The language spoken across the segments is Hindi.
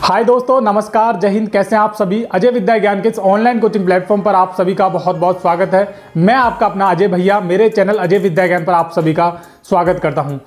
हाय दोस्तों, नमस्कार, जय हिंद। कैसे हैं आप सभी। अजय विद्या ज्ञान के इस ऑनलाइन कोचिंग प्लेटफॉर्म पर आप सभी का बहुत बहुत स्वागत है। मैं आपका अपना अजय भैया, मेरे चैनल अजय विद्या ज्ञान पर आप सभी का स्वागत करता हूं।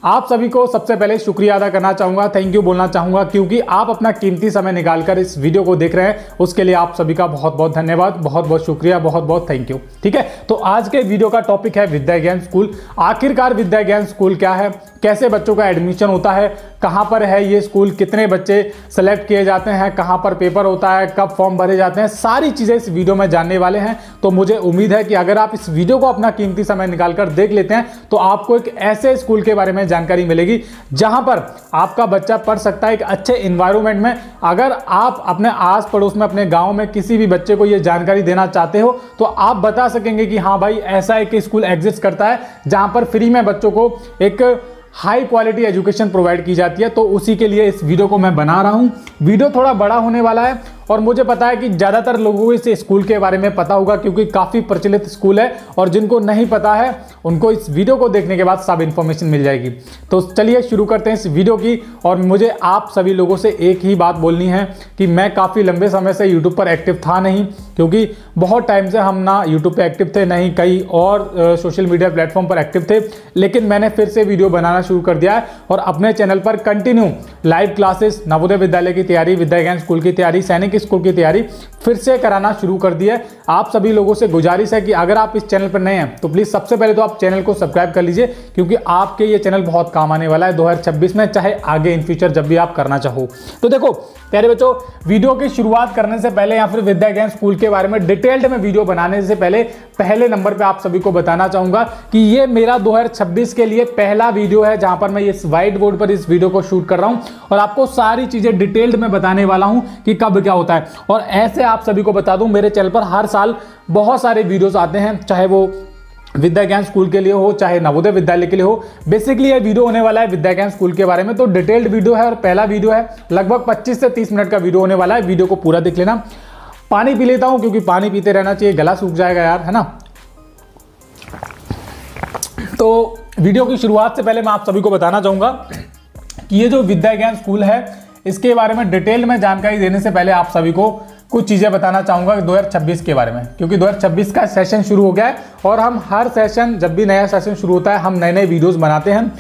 आप सभी को सबसे पहले शुक्रिया अदा करना चाहूँगा, थैंक यू बोलना चाहूँगा, क्योंकि आप अपना कीमती समय निकालकर इस वीडियो को देख रहे हैं। उसके लिए आप सभी का बहुत बहुत धन्यवाद, बहुत बहुत शुक्रिया, बहुत बहुत थैंक यू। ठीक है, तो आज के वीडियो का टॉपिक है विद्या ज्ञान स्कूल। आखिरकार विद्या ज्ञान स्कूल क्या है, कैसे बच्चों का एडमिशन होता है, कहाँ पर है ये स्कूल, कितने बच्चे सेलेक्ट किए जाते हैं, कहाँ पर पेपर होता है, कब फॉर्म भरे जाते हैं, सारी चीज़ें इस वीडियो में जानने वाले हैं। तो मुझे उम्मीद है कि अगर आप इस वीडियो को अपना कीमती समय निकालकर देख लेते हैं तो आपको एक ऐसे स्कूल के बारे में जानकारी मिलेगी जहां पर आपका बच्चा पढ़ सकता है एक अच्छे इन्वायरमेंट में। अगर आप अपने आस पड़ोस में, अपने गाँव में किसी भी बच्चे को ये जानकारी देना चाहते हो तो आप बता सकेंगे कि हाँ भाई, ऐसा एक स्कूल एग्जिस्ट करता है जहाँ पर फ्री में बच्चों को एक हाई क्वालिटी एजुकेशन प्रोवाइड की जाती है। तो उसी के लिए इस वीडियो को मैं बना रहा हूं। वीडियो थोड़ा बड़ा होने वाला है और मुझे पता है कि ज़्यादातर लोगों को इस स्कूल के बारे में पता होगा, क्योंकि काफ़ी प्रचलित स्कूल है, और जिनको नहीं पता है उनको इस वीडियो को देखने के बाद सब इन्फॉर्मेशन मिल जाएगी। तो चलिए शुरू करते हैं इस वीडियो की। और मुझे आप सभी लोगों से एक ही बात बोलनी है कि मैं काफ़ी लंबे समय से यूट्यूब पर एक्टिव था नहीं, क्योंकि बहुत टाइम से हम ना यूट्यूब पर एक्टिव थे, नहीं कई और सोशल मीडिया प्लेटफॉर्म पर एक्टिव थे। लेकिन मैंने फिर से वीडियो बनाना शुरू कर दिया है और अपने चैनल पर continue live classes, Navodaya Vidyalaya की तैयारी, विद्या ज्ञान स्कूल की तैयारी, सैनिक स्कूल की तैयारी फिर से कराना शुरू कर दिया है। आप सभी लोगों से गुजारिश है कि अगर आप इस चैनल पर नए हैं तो प्लीज़ सबसे पहले तो आप चैनल को सब्सक्राइब कर लीजिए, क्योंकि आपके ये चैनल बहुत काम आने वाला है 2026 में, चाहे आगे इन फ्यूचर जब भी आप करना चाहो। तो देखो प्यारे बच्चों, वीडियो की शुरुआत करने से पहले या फिर विद्या ज्ञान स्कूल के बारे में डिटेल्ड में वीडियो बनाने से पहले नंबर पे आप सभी को बताना चाहूंगा कि ये मेरा 2026 के लिए पहला वीडियो है जहां पर मैं इस व्हाइट बोर्ड पर इस वीडियो को शूट कर रहा हूं और आपको सारी चीजें डिटेल्ड में बताने वाला हूं कि कब क्या होता है। और ऐसे आप सभी को बता दूं, मेरे चैनल पर हर साल बहुत सारे वीडियोस आते हैं, चाहे वो विद्या ज्ञान स्कूल के लिए हो, चाहे नवोदय विद्यालय के लिए हो। बेसिकली ये वीडियो होने वाला है विद्या ज्ञान स्कूल के बारे में, तो डिटेल्ड वीडियो है और पहला वीडियो है। लगभग 25 से 30 मिनट का वीडियो होने वाला है। वीडियो को पूरा देख लेना। पानी पी लेता हूं, क्योंकि पानी पीते रहना चाहिए, गला सूख जाएगा यार, है ना। तो वीडियो की शुरुआत से पहले मैं आप सभी को बताना चाहूंगा कि ये जो विद्या ज्ञान स्कूल है, इसके बारे में डिटेल में जानकारी देने से पहले आप सभी को कुछ चीज़ें बताना चाहूँगा 2026 के बारे में, क्योंकि 2026 का सेशन शुरू हो गया है और हम हर सेशन, जब भी नया सेशन शुरू होता है, हम नए नए वीडियोस बनाते हैं।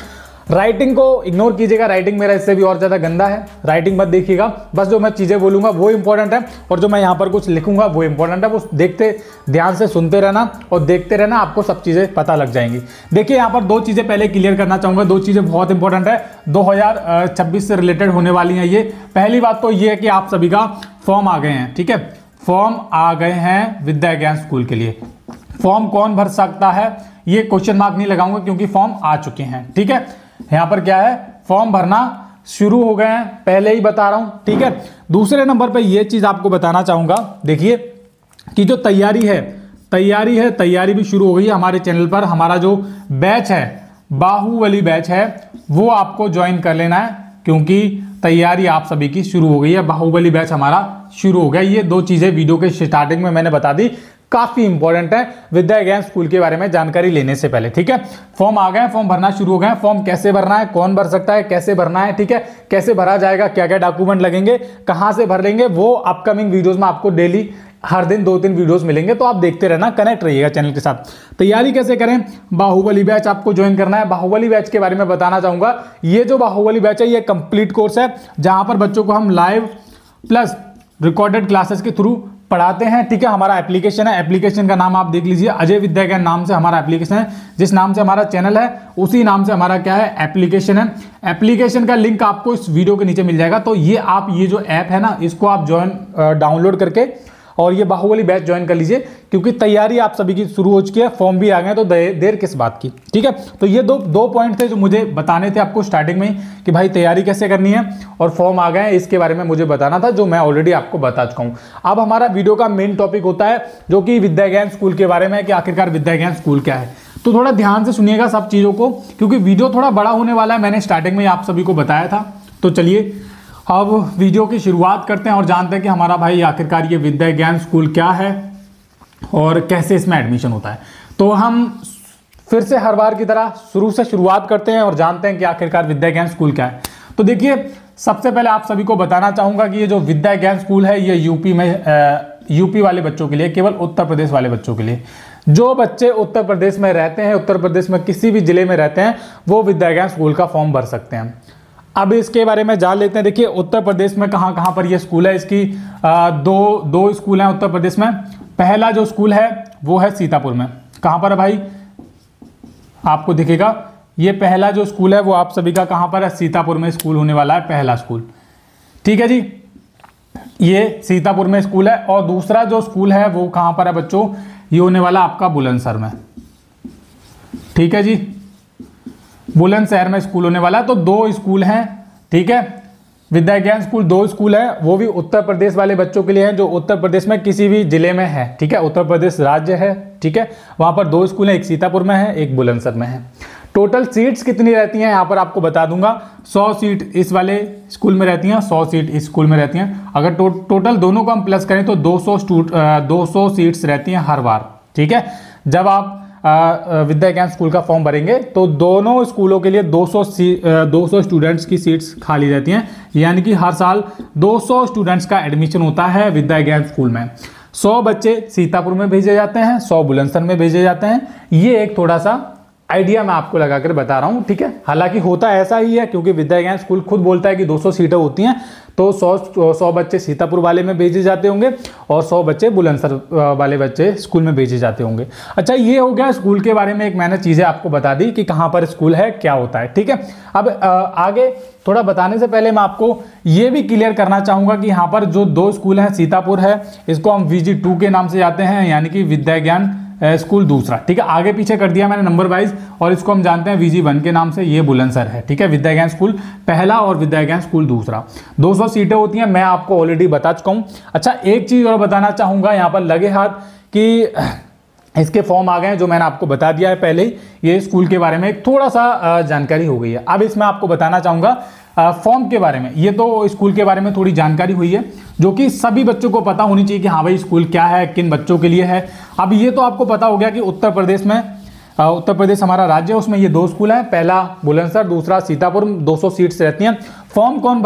राइटिंग को इग्नोर कीजिएगा, राइटिंग मेरा इससे भी और ज़्यादा गंदा है, राइटिंग मत देखिएगा। बस जो मैं चीज़ें बोलूँगा वो इंपॉर्टेंट है, और जो मैं यहाँ पर कुछ लिखूँगा वो इंपॉर्टेंट है। वो देखते, ध्यान से सुनते रहना और देखते रहना, आपको सब चीज़ें पता लग जाएंगी। देखिए यहाँ पर दो चीज़ें पहले क्लियर करना चाहूँगा, दो चीज़ें बहुत इंपॉर्टेंट है, 2026 से रिलेटेड होने वाली हैं ये। पहली बात तो ये है कि आप सभी का फॉर्म आ गए हैं, ठीक है, फॉर्म आ गए हैं विद्या ज्ञान स्कूल के लिए। फॉर्म कौन भर सकता है, ये क्वेश्चन मार्क नहीं लगाऊंगा, क्योंकि फॉर्म आ चुके हैं, ठीक है। यहां पर क्या है, फॉर्म भरना शुरू हो गए हैं, पहले ही बता रहा हूं, ठीक है। दूसरे नंबर पे ये चीज आपको बताना चाहूंगा, देखिए कि जो तैयारी भी शुरू हो गई है हमारे चैनल पर। हमारा जो बैच है, बाहुबली बैच है, वो आपको ज्वाइन कर लेना है, क्योंकि तैयारी आप सभी की शुरू हो गई है। बाहुबली बैच हमारा शुरू हो गया। ये दो चीजें वीडियो के स्टार्टिंग में मैंने बता दी, काफी इंपॉर्टेंट है विद्या ज्ञान स्कूल के बारे में जानकारी लेने से पहले, ठीक है। फॉर्म आ गए, फॉर्म भरना शुरू हो गए। फॉर्म कैसे भरना है, कौन भर सकता है, कैसे भरना है, ठीक है, कैसे भरा जाएगा, क्या क्या डॉक्यूमेंट लगेंगे, कहां से भर लेंगे, वो अपकमिंग वीडियोस में आपको डेली हर दिन 2-3 वीडियोस मिलेंगे, तो आप देखते रहना, कनेक्ट रहिएगा चैनल के साथ। तैयारी कैसे करें, बाहुबली बैच आपको ज्वाइन करना है। बाहुबली बैच के बारे में बताना चाहूंगा, ये जो बाहुबली बैच है ये कंप्लीट कोर्स है, जहां पर बच्चों को हम लाइव प्लस रिकॉर्डेड क्लासेस के थ्रू पढ़ाते हैं, ठीक है। हमारा एप्लीकेशन है, एप्लीकेशन का नाम आप देख लीजिए, अजय विद्या ज्ञान नाम से हमारा एप्लीकेशन है। जिस नाम से हमारा चैनल है उसी नाम से हमारा क्या है, एप्लीकेशन है। एप्लीकेशन का लिंक आपको इस वीडियो के नीचे मिल जाएगा। तो ये आप, ये जो ऐप है ना, इसको आप डाउनलोड करके और ये बाहुबली बैच ज्वाइन कर लीजिए, क्योंकि तैयारी आप सभी की शुरू हो चुकी है, फॉर्म भी आ गए, तो देर किस बात की, ठीक है। तो ये दो पॉइंट थे जो मुझे बताने थे आपको स्टार्टिंग में ही, कि भाई तैयारी कैसे करनी है और फॉर्म आ गए हैं, इसके बारे में मुझे बताना था, जो मैं ऑलरेडी आपको बता चुका हूँ। अब हमारा वीडियो का मेन टॉपिक होता है जो कि विद्या ज्ञान स्कूल के बारे में, कि आखिरकार विद्या ज्ञान स्कूल क्या है। तो थोड़ा ध्यान से सुनिएगा सब चीज़ों को, क्योंकि वीडियो थोड़ा बड़ा होने वाला है, मैंने स्टार्टिंग में आप सभी को बताया था। तो चलिए अब वीडियो की शुरुआत करते हैं और जानते हैं कि हमारा भाई आखिरकार ये विद्या ज्ञान स्कूल क्या है और कैसे इसमें एडमिशन होता है। तो हम फिर से हर बार की तरह शुरू से शुरुआत करते हैं और जानते हैं कि आखिरकार विद्या ज्ञान स्कूल क्या है। तो देखिए, सबसे पहले आप सभी को बताना चाहूँगा कि ये जो विद्या ज्ञान स्कूल है ये यूपी वाले बच्चों के लिए, केवल उत्तर प्रदेश वाले बच्चों के लिए। जो बच्चे उत्तर प्रदेश में रहते हैं, उत्तर प्रदेश में किसी भी जिले में रहते हैं, वो विद्या ज्ञान स्कूल का फॉर्म भर सकते हैं। अब इसके बारे में जान लेते हैं। देखिए उत्तर प्रदेश में कहाँ कहाँ पर ये स्कूल है। इसकी दो स्कूल हैं उत्तर प्रदेश में। पहला जो स्कूल है वो है सीतापुर में। कहाँ पर है भाई, आपको दिखेगा ये पहला जो स्कूल है वो आप सभी का कहाँ पर है, सीतापुर में स्कूल होने वाला है पहला स्कूल। ठीक है जी, ये सीतापुर में स्कूल है। और दूसरा जो स्कूल है वो कहाँ पर है बच्चों, ये होने वाला आपका बुलंदशहर में। ठीक है जी, बुलंदशहर में स्कूल होने वाला है। तो दो स्कूल हैं। ठीक है, विद्या ज्ञान स्कूल दो स्कूल है, वो भी उत्तर प्रदेश वाले बच्चों के लिए हैं जो उत्तर प्रदेश में किसी भी जिले में है। ठीक है, उत्तर प्रदेश राज्य है। ठीक है, वहां पर दो स्कूल हैं, एक सीतापुर में है, एक बुलंदशहर में है। टोटल सीट्स कितनी रहती हैं यहाँ पर आपको बता दूंगा। 100 सीट इस वाले स्कूल में रहती हैं, 100 सीट इस स्कूल में रहती हैं। अगर टोटल दोनों को हम प्लस करें तो 200 सीट्स रहती हैं हर बार। ठीक है, जब आप विद्या ज्ञान स्कूल का फॉर्म भरेंगे तो दोनों स्कूलों के लिए 200 स्टूडेंट्स की सीट्स खाली रहती हैं, यानी कि हर साल 200 स्टूडेंट्स का एडमिशन होता है विद्या ज्ञान स्कूल में। 100 बच्चे सीतापुर में भेजे जाते हैं, 100 बुलंदशहर में भेजे जाते हैं। ये एक थोड़ा सा आइडिया मैं आपको लगाकर बता रहा हूँ। ठीक है, हालांकि होता ऐसा ही है क्योंकि विद्या ज्ञान स्कूल खुद बोलता है कि 200 सीटें होती हैं, तो 100 बच्चे सीतापुर वाले में भेजे जाते होंगे और 100 बच्चे बुलंदशहर वाले बच्चे स्कूल में भेजे जाते होंगे। अच्छा, ये हो गया स्कूल के बारे में, एक मैंने चीज़ें आपको बता दी कि कहाँ पर स्कूल है, क्या होता है। ठीक है, अब आगे थोड़ा बताने से पहले मैं आपको ये भी क्लियर करना चाहूँगा कि यहाँ पर जो दो स्कूल हैं, सीतापुर है, इसको हम VG2 के नाम से जाते हैं, यानी कि विद्या ज्ञान स्कूल दूसरा। ठीक है, आगे पीछे कर दिया मैंने नंबर वाइज, और इसको हम जानते हैं VG1 के नाम से, ये बुलंदशहर है। ठीक है, विद्या ज्ञान स्कूल पहला और विद्या ज्ञान स्कूल दूसरा। 200 सीटें होती हैं, मैं आपको ऑलरेडी बता चुका हूँ। अच्छा, एक चीज़ और बताना चाहूँगा यहाँ पर लगे हाथ कि इसके फॉर्म आ गए हैं, जो मैंने आपको बता दिया है पहले ही। ये स्कूल के बारे में एक थोड़ा सा जानकारी हो गई है। अब इसमें आपको बताना चाहूँगा फॉर्म के बारे में। ये तो स्कूल के बारे में थोड़ी जानकारी हुई है जो कि सभी बच्चों को पता होनी चाहिए कि हाँ भाई स्कूल क्या है, किन बच्चों के लिए है। अब ये तो आपको पता हो गया कि उत्तर प्रदेश में, उत्तर प्रदेश हमारा राज्य है, उसमें ये दो स्कूल हैं, पहला बुलंदशहर, दूसरा सीतापुर। 200 सीट्स रहती हैं। फॉर्म कौन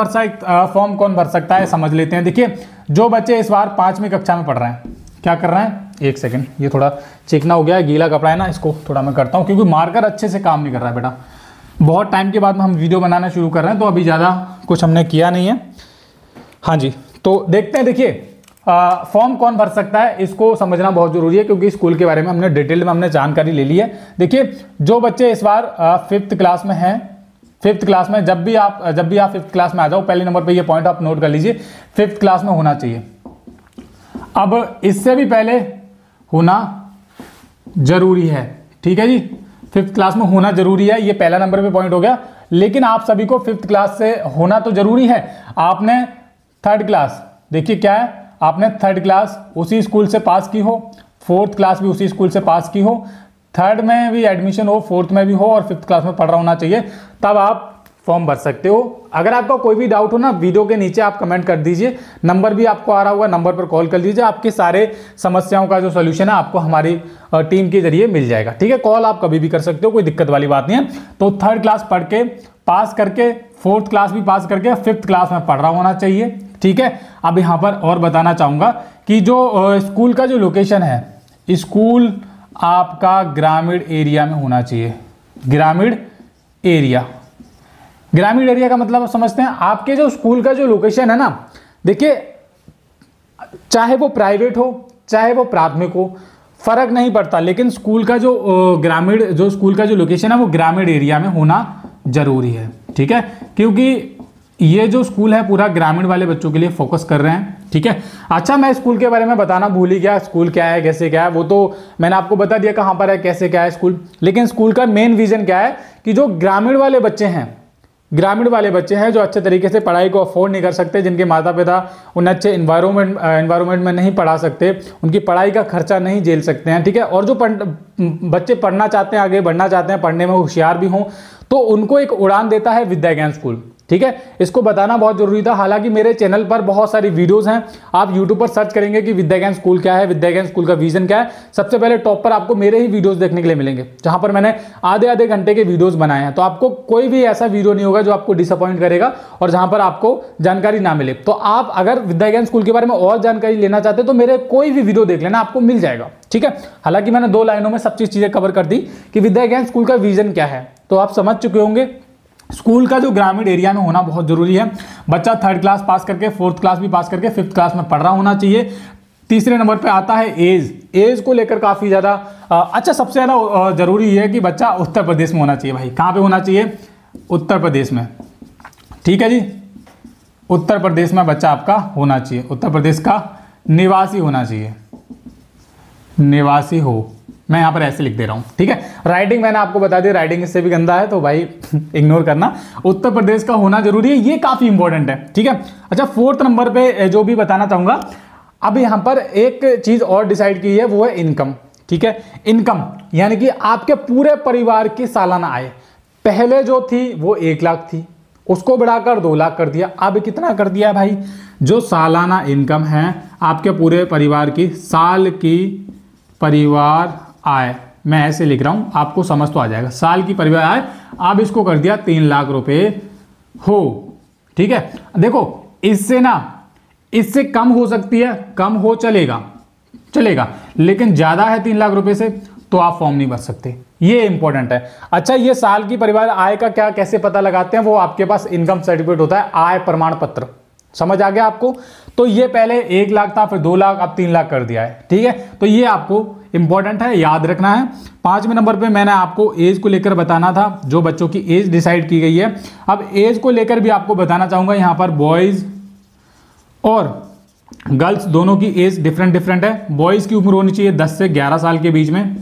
भर सकता है समझ लेते हैं। देखिए, जो बच्चे इस बार 5वीं कक्षा में पढ़ रहे हैं, क्या कर रहे हैं, एक सेकेंड, ये थोड़ा चिकना हो गया है, गीला कपड़ा है ना, इसको थोड़ा मैं करता हूँ क्योंकि मार्कर अच्छे से काम नहीं कर रहा है बेटा। बहुत टाइम के बाद हम वीडियो बनाना शुरू कर रहे हैं, तो अभी ज़्यादा कुछ हमने किया नहीं है। हाँ जी, तो देखते हैं। देखिए, फॉर्म कौन भर सकता है, इसको समझना बहुत जरूरी है क्योंकि स्कूल के बारे में हमने डिटेल में जानकारी ले ली है। देखिए, जो बच्चे इस बार 5th क्लास में हैं, 5th क्लास में, जब भी आप 5th क्लास में आ जाओ, पहले नंबर पे ये पॉइंट आप नोट कर लीजिए, 5th क्लास में होना चाहिए। अब इससे भी पहले होना जरूरी है। ठीक है जी, 5th क्लास में होना जरूरी है, ये पहला नंबर पे पॉइंट हो गया। लेकिन आप सभी को 5th क्लास से होना तो जरूरी है। आपने 3rd क्लास, देखिए क्या है, आपने 3rd क्लास उसी स्कूल से पास की हो, 4th क्लास भी उसी स्कूल से पास की हो, 3rd में भी एडमिशन हो, 4th में भी हो और 5th क्लास में पढ़ रहा होना चाहिए, तब आप फॉर्म भर सकते हो। अगर आपका कोई भी डाउट हो ना, वीडियो के नीचे आप कमेंट कर दीजिए, नंबर भी आपको आ रहा होगा, नंबर पर कॉल कर लीजिए, आपके सारे समस्याओं का जो सोल्यूशन है आपको हमारी टीम के जरिए मिल जाएगा। ठीक है, कॉल आप कभी भी कर सकते हो, कोई दिक्कत वाली बात नहीं है। तो 3rd क्लास पढ़ के पास करके, 4th क्लास भी पास करके 5th क्लास में पढ़ रहा होना चाहिए। ठीक है, अब यहाँ पर और बताना चाहूँगा कि जो स्कूल का जो लोकेशन है, स्कूल आपका ग्रामीण एरिया में होना चाहिए। ग्रामीण एरिया का मतलब आप समझते हैं, आपके जो स्कूल का जो लोकेशन है ना, देखिए चाहे वो प्राइवेट हो चाहे वो प्राथमिक हो, फर्क नहीं पड़ता, लेकिन स्कूल का जो स्कूल का जो लोकेशन है वो ग्रामीण एरिया में होना जरूरी है। ठीक है, क्योंकि ये जो स्कूल है पूरा ग्रामीण वाले बच्चों के लिए फोकस कर रहे हैं। ठीक है, अच्छा, मैं स्कूल के बारे में बताना भूल ही गया, स्कूल क्या है, कैसे क्या है, वो तो मैंने आपको बता दिया कहाँ पर है, कैसे क्या है स्कूल। लेकिन स्कूल का मेन विजन क्या है कि जो ग्रामीण वाले बच्चे हैं जो अच्छे तरीके से पढ़ाई को अफोर्ड नहीं कर सकते, जिनके माता पिता उन्हें अच्छे इन्वायरमेंट में नहीं पढ़ा सकते, उनकी पढ़ाई का खर्चा नहीं झेल सकते हैं। ठीक है, और जो बच्चे पढ़ना चाहते हैं, आगे बढ़ना चाहते हैं, पढ़ने में होशियार भी हों, तो उनको एक उड़ान देता है विद्या ज्ञान स्कूल। ठीक है, इसको बताना बहुत जरूरी था। हालांकि मेरे चैनल पर बहुत सारी वीडियोस हैं, आप यूट्यूब पर सर्च करेंगे कि विद्या ज्ञान स्कूल क्या है, विद्या ज्ञान स्कूल का विजन क्या है, सबसे पहले टॉप पर आपको मेरे ही वीडियोस देखने के लिए मिलेंगे, जहां पर मैंने आधे घंटे के वीडियोस बनाए हैं। तो आपको कोई भी ऐसा वीडियो नहीं होगा जो आपको डिसअपॉइंट करेगा और जहां पर आपको जानकारी ना मिले। तो आप अगर विद्या ज्ञान स्कूल के बारे में और जानकारी लेना चाहते हैं तो मेरे कोई भी वीडियो देख लेना, आपको मिल जाएगा। ठीक है, हालांकि मैंने 2 लाइनों में सब चीजें कवर कर दी कि विद्या ज्ञान स्कूल का विजन क्या है, तो आप समझ चुके होंगे। स्कूल का जो ग्रामीण एरिया में होना बहुत जरूरी है। बच्चा 3rd क्लास पास करके 4th क्लास भी पास करके 5th क्लास में पढ़ रहा होना चाहिए। तीसरे नंबर पे आता है एज को लेकर काफी ज्यादा अच्छा, सबसे ज्यादा जरूरी है कि बच्चा उत्तर प्रदेश में होना चाहिए। भाई कहाँ पे होना चाहिए? उत्तर प्रदेश में। ठीक है जी, उत्तर प्रदेश में बच्चा आपका होना चाहिए, उत्तर प्रदेश का निवासी होना चाहिए, निवासी हो। मैं यहाँ पर ऐसे लिख दे रहा हूँ। ठीक है, राइटिंग मैंने आपको बता दी, राइटिंग इससे भी गंदा है तो भाई इग्नोर करना। उत्तर प्रदेश का होना जरूरी है, ये काफी इंपॉर्टेंट है। ठीक है, अच्छा 4th नंबर पे जो भी बताना चाहूंगा, अब यहाँ पर एक चीज और डिसाइड की है, वो है इनकम। ठीक है, इनकम यानी कि आपके पूरे परिवार की सालाना आय। पहले जो थी वो 1 लाख थी, उसको बढ़ाकर 2 लाख कर दिया। अब कितना कर दिया भाई? जो सालाना इनकम है आपके पूरे परिवार की, साल की परिवार आय, मैं ऐसे लिख रहा हूं, आपको समझ तो आ जाएगा। साल की परिवार आय, अब इसको कर दिया 3 लाख रुपए हो। ठीक है, देखो इससे ना, इससे कम हो सकती है, कम हो चलेगा, लेकिन ज्यादा है 3 लाख रुपए से तो आप फॉर्म नहीं भर सकते, ये इंपॉर्टेंट है। अच्छा, ये साल की परिवार आय का क्या कैसे पता लगाते हैं? वो आपके पास इनकम सर्टिफिकेट होता है, आय प्रमाण पत्र। समझ आ गया आपको? तो ये पहले 1 लाख था, फिर 2 लाख, अब 3 लाख कर दिया है। ठीक है, तो ये आपको इंपॉर्टेंट है, याद रखना है। 5वें नंबर पे मैंने आपको एज को लेकर बताना था, जो बच्चों की एज डिसाइड की गई है। अब एज को लेकर भी आपको बताना चाहूंगा, यहाँ पर बॉयज और गर्ल्स दोनों की एज डिफरेंट है। बॉयज की उम्र होनी चाहिए 10 से 11 साल के बीच में,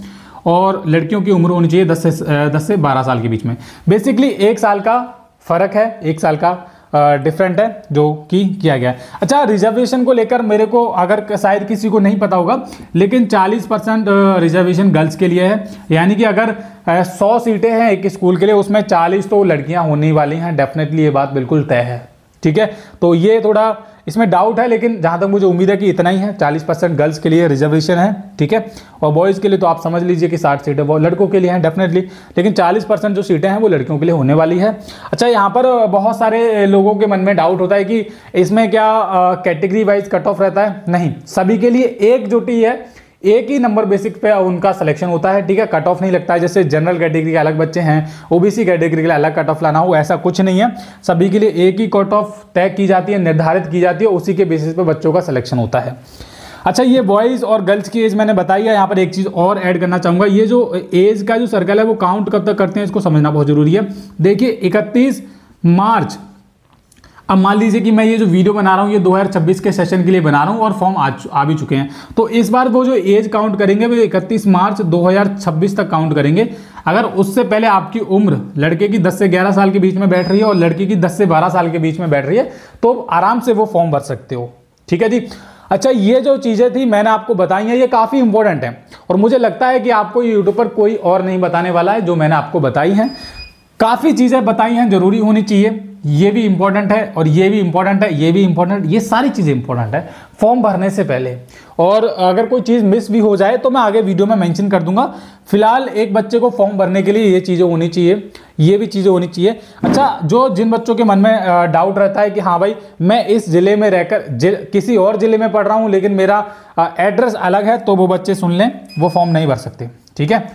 और लड़कियों की उम्र होनी चाहिए 10 से 12 साल के बीच में। बेसिकली 1 साल का फर्क है, 1 साल का डिफरेंट है जो कि किया गया है। अच्छा, रिजर्वेशन को लेकर मेरे को, अगर शायद किसी को नहीं पता होगा, लेकिन 40% रिजर्वेशन गर्ल्स के लिए है। यानी कि अगर 100 सीटें हैं एक स्कूल के लिए, उसमें 40 तो लड़कियां होने वाली हैं, डेफिनेटली ये बात बिल्कुल तय है। ठीक है, तो ये थोड़ा इसमें डाउट है, लेकिन जहां तक मुझे उम्मीद है कि इतना ही है। 40% गर्ल्स के लिए रिजर्वेशन है। ठीक है, और बॉयज़ के लिए तो आप समझ लीजिए कि 60 सीटें वो लड़कों के लिए हैं डेफिनेटली, लेकिन 40% जो सीटें हैं वो लड़कियों के लिए होने वाली है। अच्छा, यहाँ पर बहुत सारे लोगों के मन में डाउट होता है कि इसमें क्या कैटेगरी वाइज कट ऑफ रहता है? नहीं, सभी के लिए एकजुटी है, एक ही नंबर बेसिक पे उनका सिलेक्शन होता है। ठीक है, कट ऑफ नहीं लगता है, जैसे जनरल कैटेगरी के अलग बच्चे हैं, ओबीसी कैटेगरी के लिए अलग कट ऑफ लाना हो, ऐसा कुछ नहीं है। सभी के लिए एक ही कट ऑफ तय की जाती है, निर्धारित की जाती है, उसी के बेसिस पे बच्चों का सिलेक्शन होता है। अच्छा, ये बॉयज़ और गर्ल्स की एज मैंने बताई है। यहाँ पर एक चीज़ और ऐड करना चाहूँगा, ये जो एज का जो सर्कल है वो काउंट कब तक करते हैं, इसको समझना बहुत जरूरी है। देखिए 31 मार्च, अब मान लीजिए कि मैं ये जो वीडियो बना रहा हूँ ये 2026 के सेशन के लिए बना रहा हूँ और फॉर्म आ भी चुके हैं, तो इस बार वो जो एज काउंट करेंगे वो 31 मार्च 2026 तक काउंट करेंगे। अगर उससे पहले आपकी उम्र लड़के की 10 से 11 साल के बीच में बैठ रही है और लड़की की 10 से 12 साल के बीच में बैठ रही है, तो आराम से वो फॉर्म भर सकते हो। ठीक है जी। अच्छा, ये जो चीज़ें थी मैंने आपको बताई हैं, ये काफ़ी इंपॉर्टेंट है और मुझे लगता है कि आपको यूट्यूब पर कोई और नहीं बताने वाला है, जो मैंने आपको बताई हैं। काफ़ी चीज़ें बताई हैं, जरूरी होनी चाहिए, ये भी इंपॉर्टेंट है और ये भी इंपॉर्टेंट है, ये भी इंपॉर्टेंट, ये सारी चीज़ें इंपॉर्टेंट है फॉर्म भरने से पहले। और अगर कोई चीज़ मिस भी हो जाए तो मैं आगे वीडियो में मेंशन कर दूंगा। फिलहाल एक बच्चे को फॉर्म भरने के लिए ये चीज़ें होनी चाहिए, ये भी चीज़ें होनी चाहिए। अच्छा, जो जिन बच्चों के मन में डाउट रहता है कि हाँ भाई मैं इस ज़िले में रहकर किसी और ज़िले में पढ़ रहा हूँ लेकिन मेरा एड्रेस अलग है, तो वो बच्चे सुन लें, वो फॉर्म नहीं भर सकते। ठीक है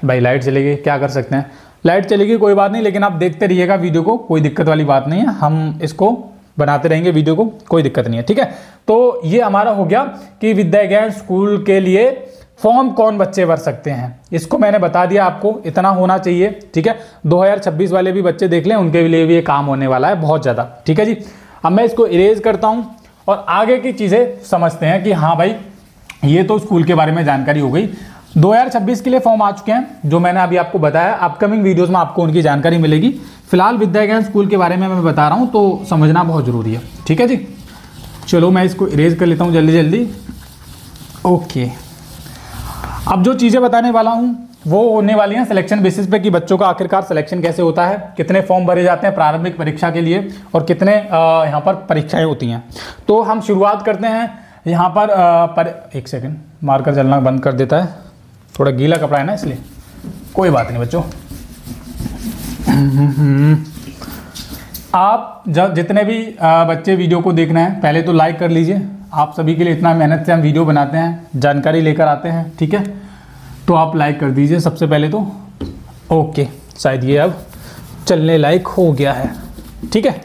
भाई, लाइट चलेगी, क्या कर सकते हैं, लाइट चलेगी कोई बात नहीं, लेकिन आप देखते रहिएगा वीडियो को, कोई दिक्कत वाली बात नहीं है, हम इसको बनाते रहेंगे वीडियो को, कोई दिक्कत नहीं है। ठीक है, तो ये हमारा हो गया कि विद्या ज्ञान स्कूल के लिए फॉर्म कौन बच्चे भर सकते हैं, इसको मैंने बता दिया, आपको इतना होना चाहिए। ठीक है, 2026 वाले भी बच्चे देख लें, उनके लिए भी ये काम होने वाला है बहुत ज़्यादा। ठीक है जी, अब मैं इसको इरेज करता हूँ और आगे की चीज़ें समझते हैं कि हाँ भाई ये तो स्कूल के बारे में जानकारी हो गई। 2026 के लिए फॉर्म आ चुके हैं, जो मैंने अभी आपको बताया, अपकमिंग वीडियोस में आपको उनकी जानकारी मिलेगी। फिलहाल विद्या ज्ञान स्कूल के बारे में मैं बता रहा हूं, तो समझना बहुत ज़रूरी है। ठीक है जी, चलो मैं इसको इरेज कर लेता हूं जल्दी जल्दी। ओके, अब जो चीज़ें बताने वाला हूं वो होने वाली हैं सिलेक्शन बेसिस पे कि बच्चों का आखिरकार सिलेक्शन कैसे होता है, कितने फॉर्म भरे जाते हैं प्रारंभिक परीक्षा के लिए और कितने यहाँ पर परीक्षाएं होती हैं। तो हम शुरुआत करते हैं यहाँ पर एक सेकंड, मार्कर चलना बंद कर देता है, थोड़ा गीला कपड़ा है ना इसलिए, कोई बात नहीं बच्चों। आप जब जितने भी बच्चे वीडियो को देखना है पहले तो लाइक कर लीजिए। आप सभी के लिए इतना मेहनत से हम वीडियो बनाते हैं, जानकारी लेकर आते हैं, ठीक है, तो आप लाइक कर दीजिए सबसे पहले तो। ओके, शायद ये अब चलने लायक हो गया है, ठीक है,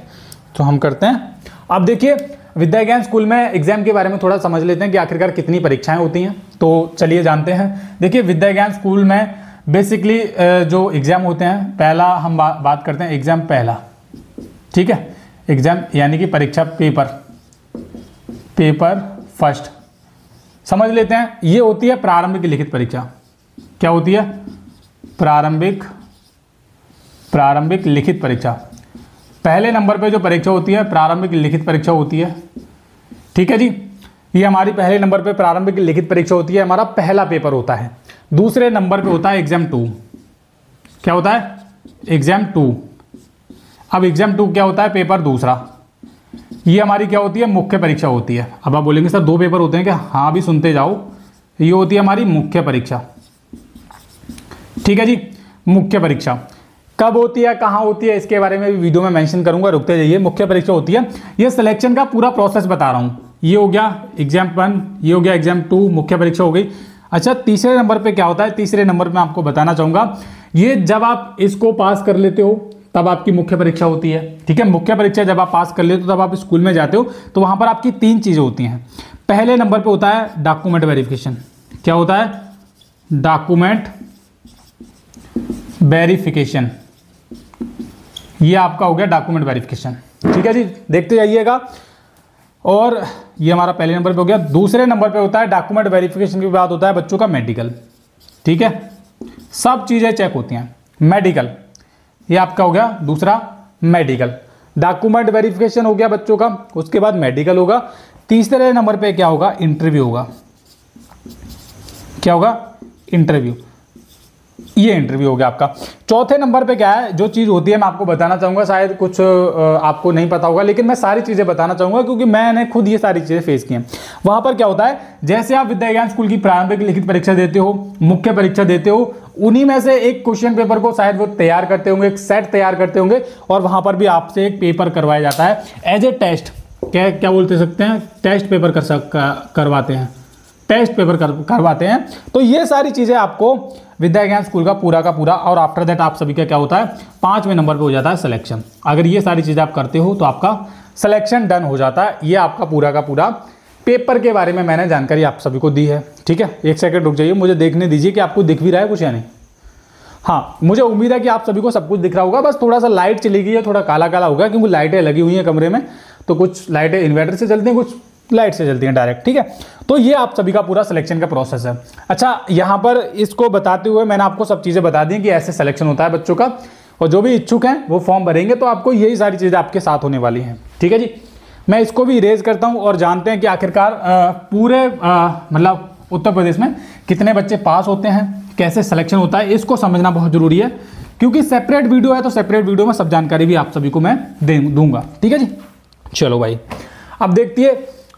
तो हम करते हैं। अब देखिए विद्या ज्ञान स्कूल में एग्जाम के बारे में थोड़ा समझ लेते हैं कि आखिरकार कितनी परीक्षाएं होती हैं। तो चलिए जानते हैं। देखिए विद्या ज्ञान स्कूल में बेसिकली जो एग्ज़ाम होते हैं, पहला हम बात करते हैं एग्ज़ाम पहला, ठीक है, एग्ज़ाम यानी कि परीक्षा पेपर फर्स्ट समझ लेते हैं। ये होती है प्रारंभिक लिखित परीक्षा। क्या होती है? प्रारंभिक लिखित परीक्षा। पहले नंबर पे जो परीक्षा होती है प्रारंभिक लिखित परीक्षा होती है, ठीक है जी। ये हमारी पहले नंबर पे प्रारंभिक लिखित परीक्षा होती है, हमारा पहला पेपर होता है। दूसरे नंबर पे होता है एग्जाम 2। क्या होता है? एग्जाम 2। अब एग्जाम 2 क्या होता है? पेपर दूसरा। ये हमारी क्या होती है? मुख्य परीक्षा होती है। अब आप बोलेंगे सर 2 पेपर होते हैं क्या? हाँ, अभी सुनते जाओ। ये होती है हमारी मुख्य परीक्षा, ठीक है जी। मुख्य परीक्षा कब होती है, कहाँ होती है, इसके बारे में भी वीडियो में मेंशन करूंगा, रुकते जाइए। मुख्य परीक्षा होती है, ये सिलेक्शन का पूरा प्रोसेस बता रहा हूँ। ये हो गया एग्जाम 1, ये हो गया एग्जाम 2, मुख्य परीक्षा हो गई। अच्छा, तीसरे नंबर पे क्या होता है? तीसरे नंबर पे आपको बताना चाहूँगा, ये जब आप इसको पास कर लेते हो तब आपकी मुख्य परीक्षा होती है, ठीक है। मुख्य परीक्षा जब आप पास कर लेते हो तब आप स्कूल में जाते हो, तो वहाँ पर आपकी 3 चीज़ें होती हैं। पहले नंबर पे होता है डॉक्यूमेंट वेरिफिकेशन। क्या होता है? Document verification. ये आपका हो गया डॉक्यूमेंट वेरिफिकेशन, ठीक है जी, देखते जाइएगा। और ये हमारा पहले नंबर पे हो गया। दूसरे नंबर पे होता है डॉक्यूमेंट वेरिफिकेशन के बाद होता है बच्चों का मेडिकल, ठीक है। सब चीज़ें चेक होती हैं। मेडिकल, ये आपका हो गया दूसरा मेडिकल। डॉक्यूमेंट वेरिफिकेशन हो गया बच्चों का, उसके बाद मेडिकल होगा। तीसरे नंबर पे क्या होगा? इंटरव्यू होगा। क्या होगा? इंटरव्यू। ये इंटरव्यू हो गया आपका। चौथे नंबर पे क्या है, जो चीज़ होती है मैं आपको बताना चाहूँगा, शायद कुछ आपको नहीं पता होगा, लेकिन मैं सारी चीज़ें बताना चाहूँगा क्योंकि मैंने खुद ये सारी चीज़ें फेस की हैं। वहाँ पर क्या होता है, जैसे आप विद्या ज्ञान स्कूल की प्रारंभिक लिखित परीक्षा देते हो, मुख्य परीक्षा देते हो, उन्हीं में से एक क्वेश्चन पेपर को शायद वो तैयार करते होंगे, एक सेट तैयार करते होंगे, और वहाँ पर भी आपसे एक पेपर करवाया जाता है एज ए टेस्ट। क्या बोलते सकते हैं? टेस्ट पेपर करवाते हैं, टेस्ट पेपर करवाते हैं। तो ये सारी चीज़ें आपको विद्या ज्ञान स्कूल का पूरा, और आफ्टर दैट आप सभी का क्या होता है? 5वें नंबर पे हो जाता है सिलेक्शन। अगर ये सारी चीज़ें आप करते हो तो आपका सिलेक्शन डन हो जाता है। ये आपका पूरा पेपर के बारे में मैंने जानकारी आप सभी को दी है, ठीक है। एक सेकंड रुक जाइए, मुझे देखने दीजिए कि आपको दिख भी रहा है कुछ या नहीं। हाँ, मुझे उम्मीद है कि आप सभी को सब कुछ दिख रहा होगा, बस थोड़ा सा लाइट चली गई है, थोड़ा काला काला होगा क्योंकि लाइटें लगी हुई हैं कमरे में। तो कुछ लाइटें इन्वर्टर से चलती हैं, कुछ लाइट से चलती हैं डायरेक्ट, ठीक है। तो ये आप सभी का पूरा सिलेक्शन का प्रोसेस है। अच्छा, यहाँ पर इसको बताते हुए मैंने आपको सब चीज़ें बता दी कि ऐसे सिलेक्शन होता है बच्चों का, और जो भी इच्छुक हैं वो फॉर्म भरेंगे तो आपको यही सारी चीज़ें आपके साथ होने वाली हैं, ठीक है जी। मैं इसको भी इरेज करता हूँ और जानते हैं कि आखिरकार पूरे मतलब उत्तर प्रदेश में कितने बच्चे पास होते हैं, कैसे सिलेक्शन होता है, इसको समझना बहुत ज़रूरी है क्योंकि सेपरेट वीडियो है, तो सेपरेट वीडियो में सब जानकारी भी आप सभी को मैं दूंगा, ठीक है जी। चलो भाई, अब देखिए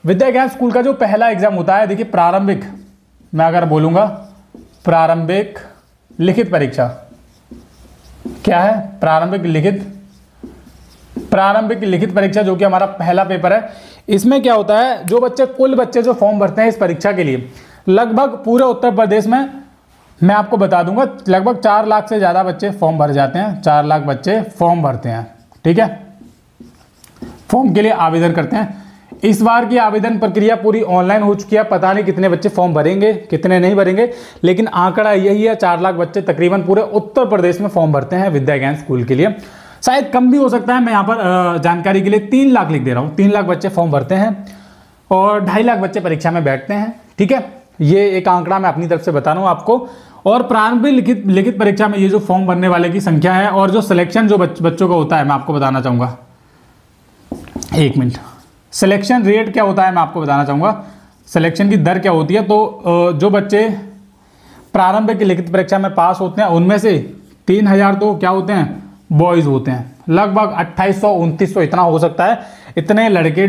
विद्या ज्ञान स्कूल का जो पहला एग्जाम होता है, देखिए प्रारंभिक, मैं अगर बोलूँगा प्रारंभिक लिखित परीक्षा, क्या है? प्रारंभिक लिखित परीक्षा, जो कि हमारा पहला पेपर है। इसमें क्या होता है, कुल बच्चे जो फॉर्म भरते हैं इस परीक्षा के लिए, लगभग पूरे उत्तर प्रदेश में मैं आपको बता दूंगा लगभग 4 लाख से ज़्यादा बच्चे फॉर्म भर जाते हैं। 4 लाख बच्चे फॉर्म भरते हैं, ठीक है, फॉर्म के लिए आवेदन करते हैं। इस बार की आवेदन प्रक्रिया पूरी ऑनलाइन हो चुकी है। पता नहीं कितने बच्चे फॉर्म भरेंगे, कितने नहीं भरेंगे, लेकिन आंकड़ा यही है, 4 लाख बच्चे तकरीबन पूरे उत्तर प्रदेश में फॉर्म भरते हैं विद्या ज्ञान स्कूल के लिए। शायद कम भी हो सकता है, मैं यहाँ पर जानकारी के लिए 3 लाख लिख दे रहा हूँ। 3 लाख बच्चे फॉर्म भरते हैं और 2.5 लाख बच्चे परीक्षा में बैठते हैं, ठीक है। ये एक आंकड़ा मैं अपनी तरफ से बता रहा हूँ आपको। और प्रारंभिक लिखित परीक्षा में ये जो फॉर्म भरने वाले की संख्या है और जो सिलेक्शन जो बच्चों का होता है, मैं आपको बताना चाहूँगा। 1 मिनट, सिलेक्शन रेट क्या होता है मैं आपको बताना चाहूँगा, सिलेक्शन की दर क्या होती है। तो जो बच्चे प्रारंभिक लिखित परीक्षा में पास होते हैं उनमें से 3000 तो क्या होते हैं, बॉयज़ होते हैं। लगभग 2800-2900 इतना हो सकता है, इतने लड़के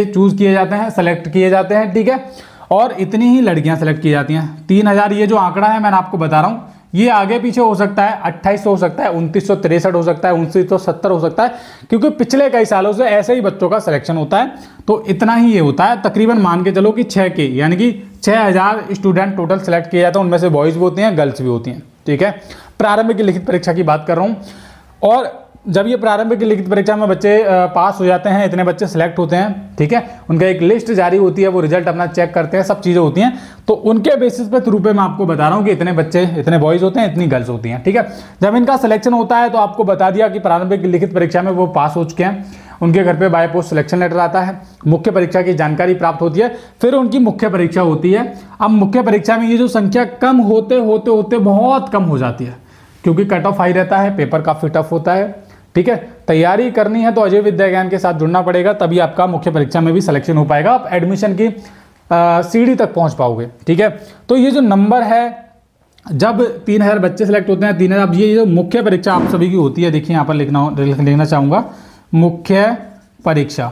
चूज किए जाते हैं, सेलेक्ट किए जाते हैं, ठीक है, और इतनी ही लड़कियां सेलेक्ट की जाती हैं। 3000 ये जो आंकड़ा है मैंने आपको बता रहा हूँ, ये आगे पीछे हो सकता है, 2800 हो सकता है, 2963 हो सकता है, 2970 हो सकता है, क्योंकि पिछले कई सालों से ऐसे ही बच्चों का सिलेक्शन होता है। तो इतना ही ये होता है, तकरीबन मान के चलो कि 6 के यानी कि 6000 स्टूडेंट टोटल सेलेक्ट किए जाते हैं, उनमें से बॉयज़ भी होती हैं, गर्ल्स भी होती हैं, ठीक है। प्रारंभिक लिखित परीक्षा की बात कर रहा हूँ, और जब ये प्रारंभिक लिखित परीक्षा में बच्चे पास हो जाते हैं, इतने बच्चे सेलेक्ट होते हैं, ठीक है, उनका एक लिस्ट जारी होती है, वो रिजल्ट अपना चेक करते हैं, सब चीज़ें होती हैं, तो उनके बेसिस पे थ्रू पे मैं आपको बता रहा हूँ कि इतने बच्चे, इतने बॉयज़ होते हैं, इतनी गर्ल्स होती हैं, ठीक है। जब इनका सिलेक्शन होता है तो आपको बता दिया कि प्रारंभिक लिखित परीक्षा में वो पास हो चुके हैं, उनके घर पे बाय पोस्ट सिलेक्शन लेटर आता है, मुख्य परीक्षा की जानकारी प्राप्त होती है, फिर उनकी मुख्य परीक्षा होती है। अब मुख्य परीक्षा में ये जो संख्या कम होते होते होते बहुत कम हो जाती है, क्योंकि कट ऑफ हाई रहता है, पेपर काफ़ी टफ होता है, ठीक है। तैयारी करनी है तो अजय विद्या ज्ञान के साथ जुड़ना पड़ेगा, तभी आपका मुख्य परीक्षा में भी सिलेक्शन हो पाएगा, आप एडमिशन की सीढ़ी तक पहुंच पाओगे, ठीक है। तो ये जो नंबर है, जब 3000 बच्चे सेलेक्ट होते हैं, 3000, अब ये जो मुख्य परीक्षा आप सभी की होती है, देखिए यहाँ पर लिखना चाहूँगा मुख्य परीक्षा,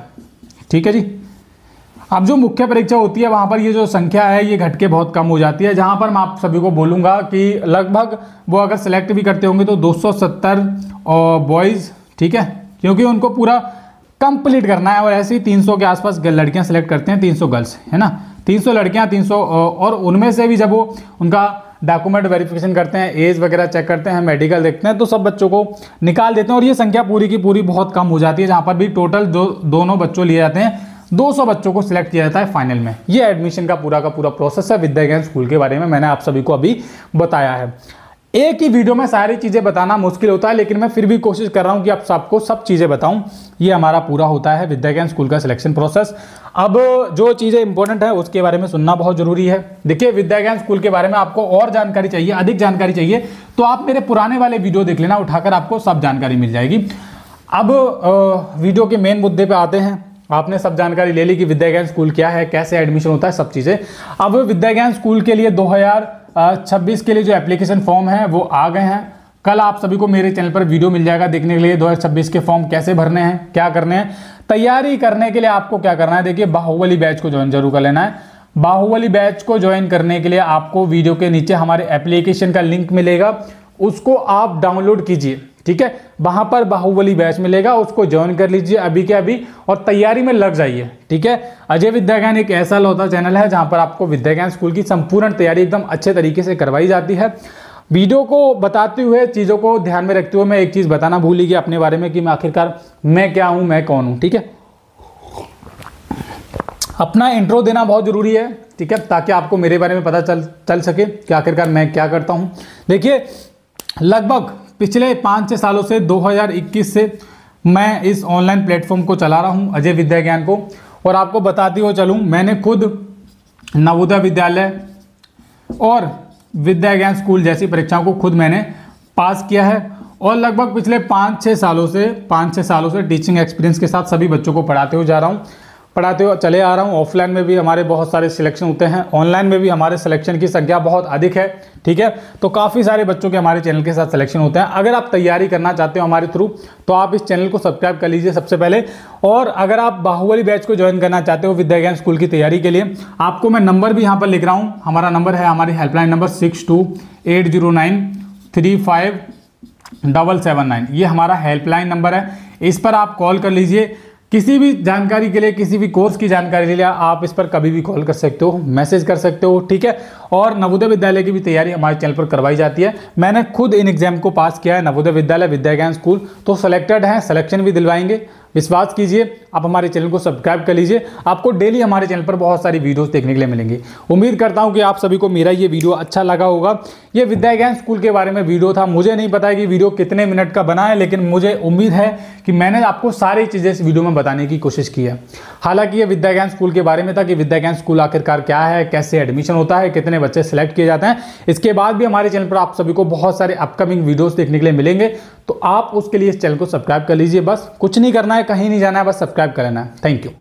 ठीक है जी। अब जो मुख्य परीक्षा होती है वहाँ पर ये जो संख्या है ये घट के बहुत कम हो जाती है, जहाँ पर मैं आप सभी को बोलूँगा कि लगभग वो अगर सेलेक्ट भी करते होंगे तो 270 और बॉयज़, ठीक है, क्योंकि उनको पूरा कंप्लीट करना है, और ऐसे ही 300 के आसपास लड़कियाँ सेलेक्ट करते हैं, 300 गर्ल्स, है ना, 300 लड़कियाँ, 300, और उनमें से भी जब वो उनका डॉक्यूमेंट वेरिफिकेशन करते हैं, एज वगैरह चेक करते हैं, मेडिकल देखते हैं, तो सब बच्चों को निकाल देते हैं, और ये संख्या पूरी की पूरी बहुत कम हो जाती है, जहाँ पर भी टोटल दोनों बच्चों लिए जाते हैं, 200 बच्चों को सिलेक्ट किया जाता है फाइनल में। ये एडमिशन का पूरा प्रोसेस है विद्या ज्ञान स्कूल के बारे में, मैंने आप सभी को अभी बताया है। एक ही वीडियो में सारी चीज़ें बताना मुश्किल होता है, लेकिन मैं फिर भी कोशिश कर रहा हूं कि आप सबको सब चीज़ें बताऊं। ये हमारा पूरा होता है विद्या ज्ञान स्कूल का सिलेक्शन प्रोसेस। अब जो चीज़ें इंपॉर्टेंट है उसके बारे में सुनना बहुत जरूरी है। देखिए, विद्या ज्ञान स्कूल के बारे में आपको और जानकारी चाहिए, अधिक जानकारी चाहिए, तो आप मेरे पुराने वाले वीडियो देख लेना, उठाकर आपको सब जानकारी मिल जाएगी। अब वीडियो के मेन मुद्दे पर आते हैं। आपने सब जानकारी ले ली कि विद्या ज्ञान स्कूल क्या है, कैसे एडमिशन होता है, सब चीज़ें। अब विद्या ज्ञान स्कूल के लिए 2026 के लिए जो एप्लीकेशन फॉर्म है वो आ गए हैं। कल आप सभी को मेरे चैनल पर वीडियो मिल जाएगा देखने के लिए 2026 के फॉर्म कैसे भरने हैं, क्या करने हैं। तैयारी करने के लिए आपको क्या करना है, देखिए, बाहुबली बैच को ज्वाइन जरूर कर लेना है। बाहुबली बैच को ज्वाइन करने के लिए आपको वीडियो के नीचे हमारे एप्लीकेशन का लिंक मिलेगा, उसको आप डाउनलोड कीजिए, ठीक है। वहां पर बाहुबली बैच मिलेगा, उसको ज्वाइन कर लीजिए अभी के अभी, और तैयारी में लग जाइए, ठीक है। अजय विद्या ज्ञान एक ऐसा लौता चैनल है जहां पर आपको विद्या ज्ञान स्कूल की संपूर्ण तैयारी एकदम अच्छे तरीके से करवाई जाती है। वीडियो को बताते हुए, चीज़ों को ध्यान में रखते हुए, मैं एक चीज़ बताना भूल ही गया अपने बारे में कि मैं आखिरकार मैं क्या हूँ, मैं कौन हूँ, ठीक है। अपना इंट्रो देना बहुत जरूरी है, ठीक है, ताकि आपको मेरे बारे में पता चल सके कि आखिरकार मैं क्या करता हूँ। देखिए, लगभग पिछले 5-6 सालों से 2021 से मैं इस ऑनलाइन प्लेटफॉर्म को चला रहा हूं, अजय विद्या ज्ञान को। और आपको बताती हो चलूं, मैंने खुद नवोदय विद्यालय और विद्या ज्ञान स्कूल जैसी परीक्षाओं को खुद मैंने पास किया है, और लगभग पिछले 5-6 सालों से टीचिंग एक्सपीरियंस के साथ सभी बच्चों को पढ़ाते हुए जा रहा हूँ, पढ़ाते हुए चले आ रहा हूँ। ऑफलाइन में भी हमारे बहुत सारे सिलेक्शन होते हैं, ऑनलाइन में भी हमारे सिलेक्शन की संख्या बहुत अधिक है, ठीक है। तो काफ़ी सारे बच्चों के हमारे चैनल के साथ सिलेक्शन होते हैं। अगर आप तैयारी करना चाहते हो हमारे थ्रू, तो आप इस चैनल को सब्सक्राइब कर लीजिए सबसे पहले। और अगर आप बाहुबली बैच को ज्वाइन करना चाहते हो विद्या ज्ञान स्कूल की तैयारी के लिए, आपको मैं नंबर भी यहाँ पर लिख रहा हूँ। हमारा नंबर है, हमारी हेल्पलाइन नंबर 6280935779, ये हमारा हेल्पलाइन नंबर है। इस पर आप कॉल कर लीजिए, किसी भी जानकारी के लिए, किसी भी कोर्स की जानकारी के लिए आप इस पर कभी भी कॉल कर सकते हो, मैसेज कर सकते हो, ठीक है। और नवोदय विद्यालय की भी तैयारी हमारे चैनल पर करवाई जाती है। मैंने खुद इन एग्जाम को पास किया है, नवोदय विद्यालय, विद्या ज्ञान स्कूल, तो सेलेक्टेड हैं, सिलेक्शन भी दिलवाएंगे, विश्वास कीजिए। आप हमारे चैनल को सब्सक्राइब कर लीजिए, आपको डेली हमारे चैनल पर बहुत सारी वीडियोस देखने के लिए मिलेंगी। उम्मीद करता हूं कि आप सभी को मेरा ये वीडियो अच्छा लगा होगा। ये विद्या ज्ञान स्कूल के बारे में वीडियो था, मुझे नहीं पता है कि वीडियो कितने मिनट का बना है, लेकिन मुझे उम्मीद है कि मैंने आपको सारी चीज़ें इस वीडियो में बताने की कोशिश की है। हालांकि ये विद्या ज्ञान स्कूल के बारे में था कि विद्या ज्ञान स्कूल आखिरकार क्या है, कैसे एडमिशन होता है, कितने बच्चे सेलेक्ट किए जाते हैं। इसके बाद भी हमारे चैनल पर आप सभी को बहुत सारे अपकमिंग वीडियोस देखने के लिए मिलेंगे, तो आप उसके लिए इस चैनल को सब्सक्राइब कर लीजिए। बस कुछ नहीं करना है, कहीं नहीं जाना है, बस सब्सक्राइब कर लेना है। Thank you.